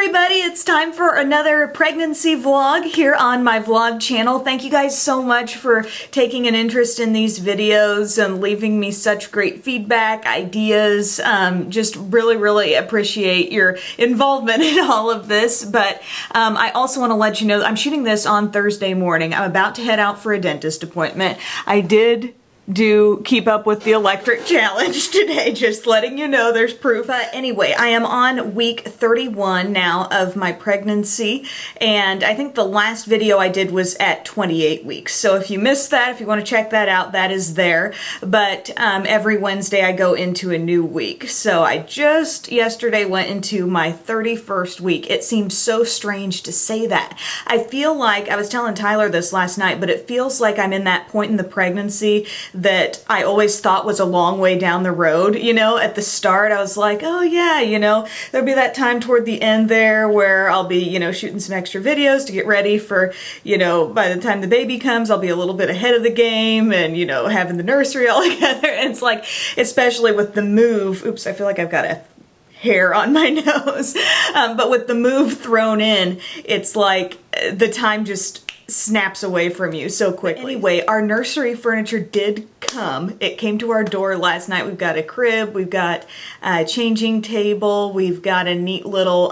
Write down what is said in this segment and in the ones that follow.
everybody, it's time for another pregnancy vlog here on my vlog channel. Thank you guys so much for taking an interest in these videos and leaving me such great feedback, ideas. Just really appreciate your involvement in all of this. But I also want to let you know that I'm shooting this on Thursday morning. I'm about to head out for a dentist appointment. I did keep up with the electric challenge today, just letting you know there's proof. But anyway, I am on week 31 now of my pregnancy, and I think the last video I did was at 28 weeks. So if you missed that, if you want to check that out, that is there. But every Wednesday I go into a new week. So I just yesterday went into my 31st week. It seems so strange to say that. I feel like, I was telling Tyler this last night, but it feels like I'm in that point in the pregnancy that I always thought was a long way down the road. You know, at the start I was like, oh yeah, you know, there'll be that time toward the end there where I'll be, you know, shooting some extra videos to get ready for, you know, by the time the baby comes, I'll be a little bit ahead of the game and, you know, having the nursery all together. And it's like, especially with the move, oops, I feel like I've got a hair on my nose. But with the move thrown in, it's like the time just snaps away from you so quickly. Anyway, our nursery furniture did come. It came to our door last night. We've got a crib, we've got a changing table, we've got a neat little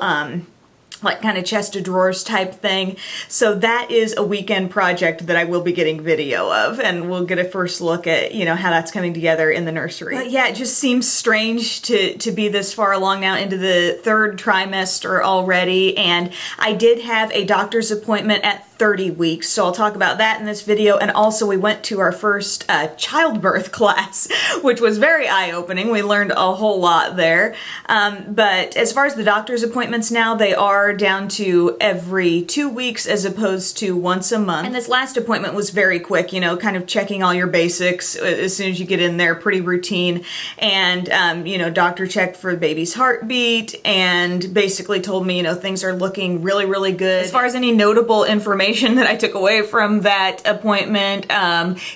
like kind of chest of drawers type thing. So that is a weekend project that I will be getting video of, and we'll get a first look at, you know, how that's coming together in the nursery. But yeah, it just seems strange to be this far along now into the third trimester already, and I did have a doctor's appointment at 30 weeks, so I'll talk about that in this video. And also we went to our first childbirth class, which was very eye-opening. We learned a whole lot there. But as far as the doctor's appointments now, they are down to every 2 weeks as opposed to once a month. And this last appointment was very quick, you know, kind of checking all your basics as soon as you get in there, pretty routine. And, you know, doctor checked for the baby's heartbeat and basically told me, you know, things are looking really good. As far as any notable information that I took away from that appointment,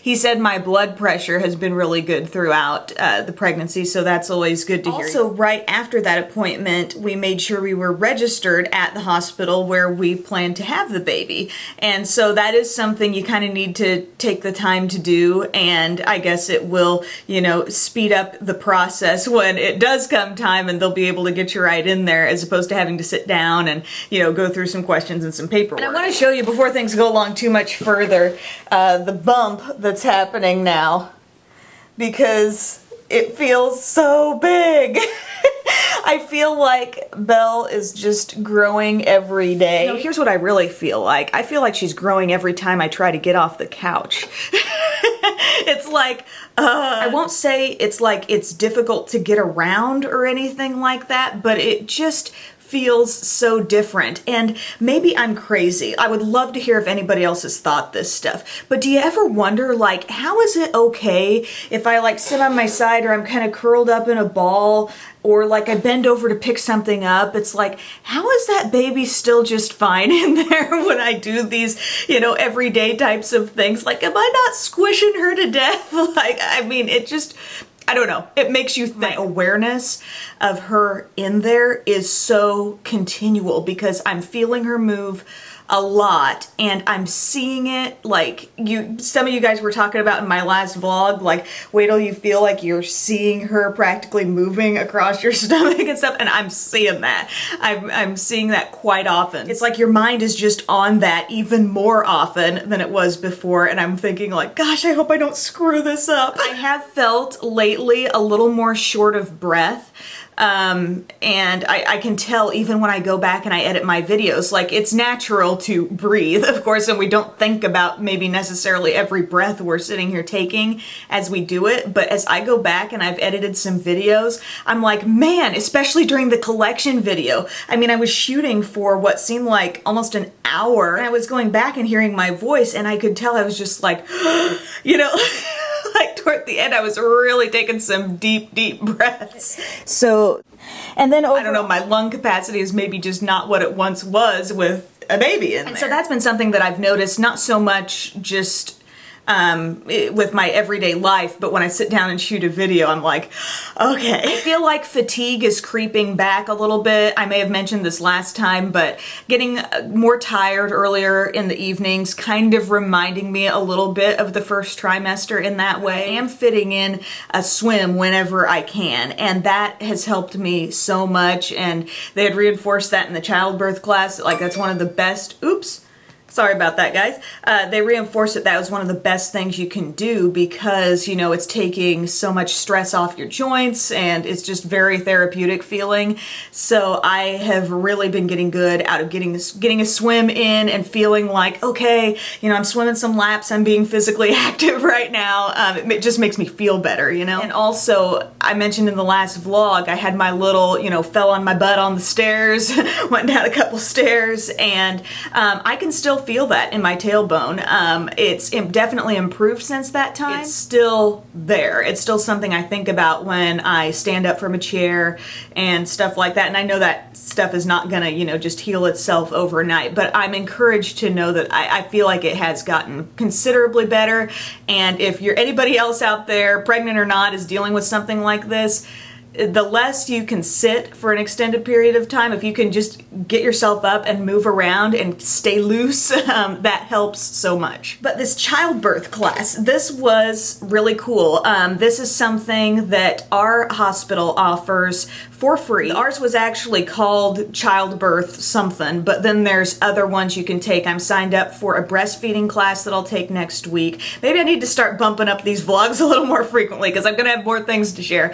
he said my blood pressure has been really good throughout the pregnancy, so that's always good to hear. Also, right after that appointment, we made sure we were registered at the hospital where we plan to have the baby. And so that is something you kind of need to take the time to do, and I guess it will, you know, speed up the process when it does come time, and they'll be able to get you right in there as opposed to having to sit down and, you know, go through some questions and some paperwork. And I want to show you, before things go along too much further, the bump that's happening now, because it feels so big. I feel like Belle is just growing every day. You know, here's what I really feel like. I feel like she's growing every time I try to get off the couch. It's like, I won't say it's like it's difficult to get around or anything like that, but it just feels so different. And maybe I'm crazy. I would love to hear if anybody else has thought this stuff. But do you ever wonder, like, how is it okay if I like sit on my side, or I'm kind of curled up in a ball, or like I bend over to pick something up? It's like, how is that baby still just fine in there when I do these, you know, everyday types of things? Like, am I not squishing her to death? Like, I mean, it just, I don't know. It makes you think. My awareness of her in there is so continual because I'm feeling her move a lot, and I'm seeing it, like some of you guys were talking about in my last vlog, like, wait till you feel like you're seeing her practically moving across your stomach and stuff, and I'm seeing that. I'm seeing that quite often. It's like your mind is just on that even more often than it was before, and I'm thinking like, gosh, I hope I don't screw this up. I have felt lately a little more short of breath. And I can tell even when I go back and I edit my videos, like, it's natural to breathe, of course, and we don't think about maybe necessarily every breath we're sitting here taking as we do it, but as I go back and I've edited some videos, I'm like, man, especially during the collection video. I mean, I was shooting for what seemed like almost an hour, and I was going back and hearing my voice, and I could tell I was just like, you know, like toward the end I was really taking some deep breaths. So, and then I don't know, my lung capacity is maybe just not what it once was with a baby in there. And so that's been something that I've noticed, not so much just with my everyday life, but when I sit down and shoot a video, I'm like, okay. I feel like fatigue is creeping back a little bit. I may have mentioned this last time, but getting more tired earlier in the evenings, kind of reminding me a little bit of the first trimester in that way. I am fitting in a swim whenever I can, and that has helped me so much, and they had reinforced that in the childbirth class. Like, that's one of the best, oops, sorry about that, guys. They reinforced that was one of the best things you can do because, you know, it's taking so much stress off your joints and it's just very therapeutic feeling. So I have really been getting good out of getting a swim in and feeling like, okay, you know, I'm swimming some laps, I'm being physically active right now. It just makes me feel better, you know? And also, I mentioned in the last vlog, I had my little, you know, fell on my butt on the stairs, went down a couple stairs, and I can still feel that in my tailbone. It's definitely improved since that time. It's still there. It's still something I think about when I stand up from a chair and stuff like that. And I know that stuff is not gonna, you know, just heal itself overnight, but I'm encouraged to know that I feel like it has gotten considerably better. And if you're anybody else out there, pregnant or not, is dealing with something like this, the less you can sit for an extended period of time, if you can just get yourself up and move around and stay loose, that helps so much. But this childbirth class, this was really cool. This is something that our hospital offers for free. Ours was actually called Childbirth something, but then there's other ones you can take. I'm signed up for a breastfeeding class that I'll take next week. Maybe I need to start bumping up these vlogs a little more frequently because I'm gonna have more things to share.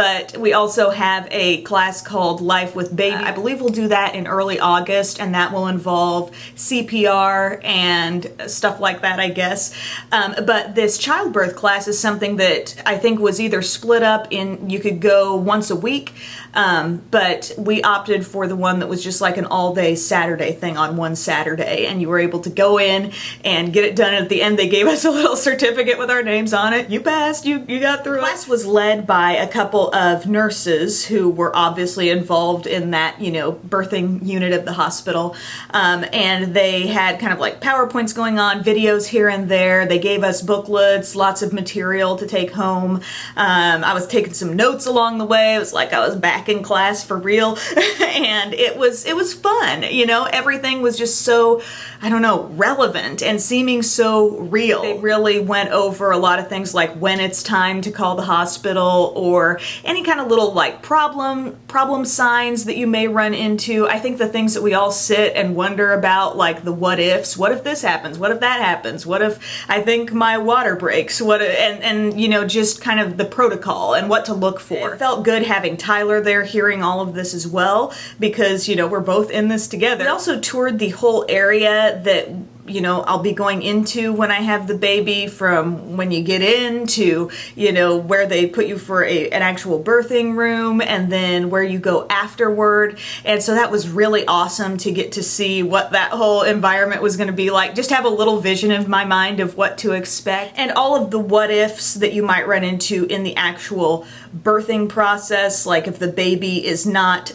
But we also have a class called Life with Baby. I believe we'll do that in early August, and that will involve CPR and stuff like that, I guess. But this childbirth class is something that I think was either split up in, you could go once a week, but we opted for the one that was just like an all-day Saturday thing on one Saturday, and you were able to go in and get it done. At the end, they gave us a little certificate with our names on it. You passed, you got through it. The class was led by a couple of nurses who were obviously involved in that, you know, birthing unit of the hospital, and they had kind of like PowerPoints going on, videos here and there. They gave us booklets, lots of material to take home. I was taking some notes along the way. It was like I was back in class for real, and it was fun. You know, everything was just so, I don't know, relevant and seeming so real. They really went over a lot of things like when it's time to call the hospital, or any kind of little like problem signs that you may run into. I think the things that we all sit and wonder about, like the what ifs. What if this happens? What if that happens? What if I think my water breaks? And you know, just kind of the protocol and what to look for. It felt good having Tyler there hearing all of this as well, because, you know, we're both in this together. We also toured the whole area that, you know, I'll be going into when I have the baby, from when you get in to, you know, where they put you for an actual birthing room, and then where you go afterward. And so that was really awesome to get to see what that whole environment was going to be like. Just have a little vision of my mind of what to expect, and all of the what ifs that you might run into in the actual birthing process, like if the baby is not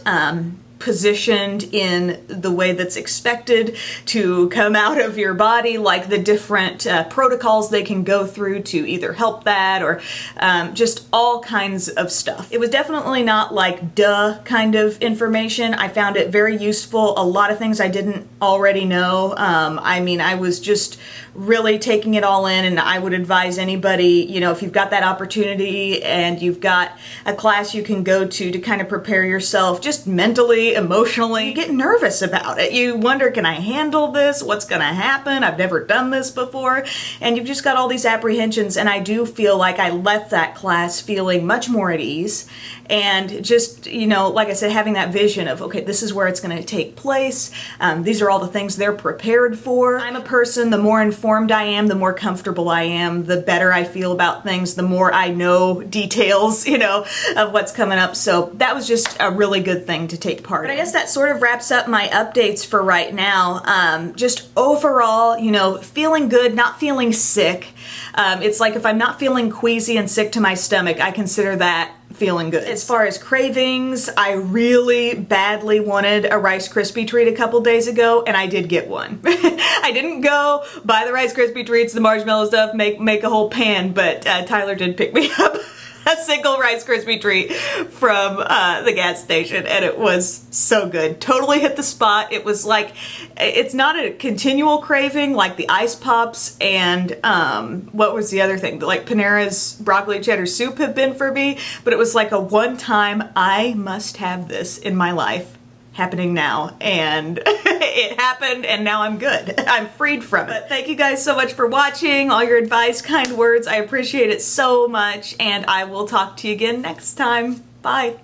positioned in the way that's expected to come out of your body, like the different protocols they can go through to either help that, or just all kinds of stuff. It was definitely not like duh kind of information. I found it very useful. A lot of things I didn't already know. I mean, I was just really taking it all in, and I would advise anybody, you know, if you've got that opportunity and you've got a class you can go to kind of prepare yourself just mentally, emotionally. You get nervous about it. You wonder, can I handle this? What's gonna happen? I've never done this before. And you've just got all these apprehensions, and I do feel like I left that class feeling much more at ease, and just, you know, like I said, having that vision of, okay, this is where it's gonna take place. These are all the things they're prepared for. I'm a person, the more informed I am, the more comfortable I am, the better I feel about things, the more I know details, you know, of what's coming up. So that was just a really good thing to take part in. But I guess that sort of wraps up my updates for right now. Just overall, you know, feeling good, not feeling sick. It's like if I'm not feeling queasy and sick to my stomach, I consider that feeling good. As far as cravings, I really badly wanted a Rice Krispie treat a couple days ago, and I did get one. I didn't go buy the Rice Krispie treats, the marshmallow stuff, make a whole pan, but Tyler did pick me up a single Rice Krispie treat from the gas station, and it was so good. Totally hit the spot. It was like, it's not a continual craving like the ice pops and what was the other thing? Like Panera's broccoli cheddar soup have been for me, but it was like a one-time, I must have this in my life happening now, and it happened, and now I'm good. I'm freed from it. But thank you guys so much for watching, all your advice, kind words. I appreciate it so much, and I will talk to you again next time. Bye.